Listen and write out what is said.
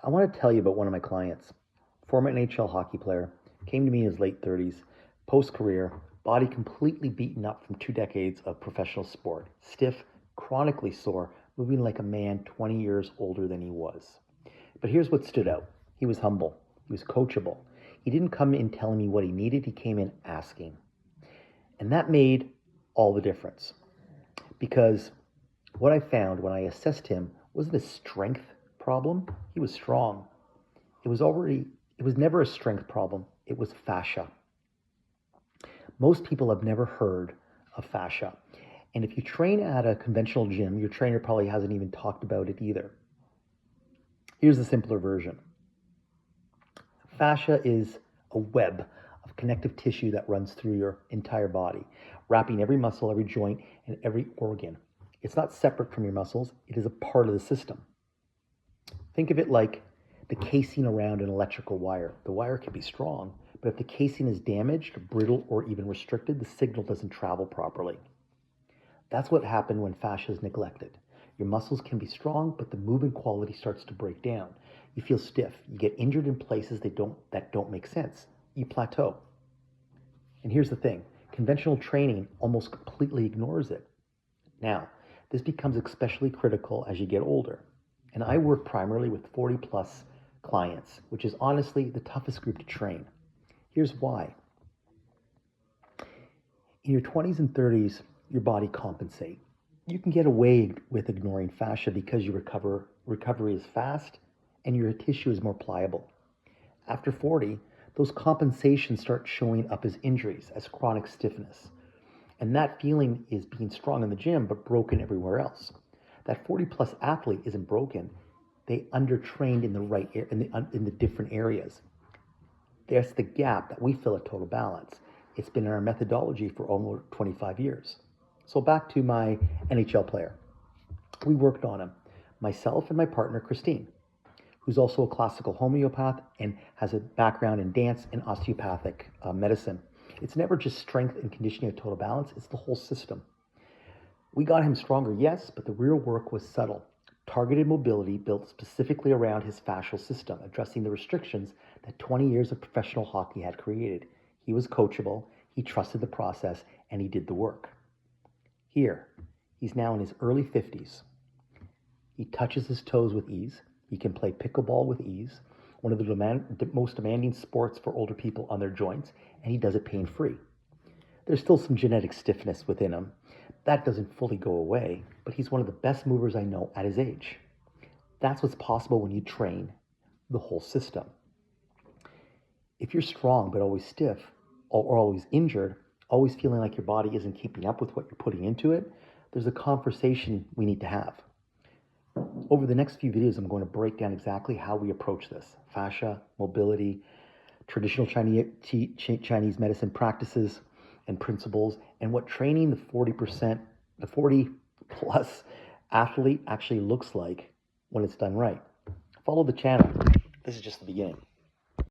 I want to tell you about one of my clients, former NHL hockey player, came to me in his late 30s, post-career, body completely beaten up from 2 decades of professional sport, stiff, chronically sore, moving like a man 20 years older than he was. But here's what stood out. He was humble. He was coachable. He didn't come in telling me what he needed. He came in asking. And that made all the difference. Because what I found when I assessed him wasn't a strength problem. He was strong. It was never a strength problem. It was fascia. Most people have never heard of fascia. And if you train at a conventional gym, your trainer probably hasn't even talked about it either. Here's the simpler version. Fascia is a web of connective tissue that runs through your entire body, wrapping every muscle, every joint, and every organ. It's not separate from your muscles. It is a part of the system. Think of it like the casing around an electrical wire. The wire can be strong, but if the casing is damaged, brittle, or even restricted, the signal doesn't travel properly. That's what happened when fascia is neglected. Your muscles can be strong, but the movement quality starts to break down. You feel stiff. You get injured in places that don't make sense. You plateau. And here's the thing. Conventional training almost completely ignores it. Now, this becomes especially critical as you get older. And I work primarily with 40 plus clients, which is honestly the toughest group to train. Here's why. In your 20s and 30s, your body compensates. You can get away with ignoring fascia because your recovery is fast and your tissue is more pliable. After 40, those compensations start showing up as injuries, as chronic stiffness. And that feeling is being strong in the gym, but broken everywhere else. That 40 plus athlete isn't broken. They undertrained in the different areas. There's the gap that we fill at Total Balance. It's been in our methodology for almost 25 years. So back to my NHL player. We worked on him, myself and my partner, Christine, who's also a classical homeopath and has a background in dance and osteopathic medicine. It's never just strength and conditioning at Total Balance, it's the whole system. We got him stronger, yes, but the real work was subtle. Targeted mobility built specifically around his fascial system, addressing the restrictions that 20 years of professional hockey had created. He was coachable, he trusted the process, and he did the work. Here, he's now in his early 50s. He touches his toes with ease. He can play pickleball with ease, one of the most demanding sports for older people on their joints, and he does it pain-free. There's still some genetic stiffness within him. That doesn't fully go away, but he's one of the best movers I know at his age. That's what's possible when you train the whole system. If you're strong but always stiff or always injured, always feeling like your body isn't keeping up with what you're putting into it, there's a conversation we need to have. Over the next few videos, I'm going to break down exactly how we approach this. Fascia, mobility, traditional Chinese medicine practices and principles, and what training the 40 plus athlete actually looks like when it's done right. Follow the channel. This is just the beginning.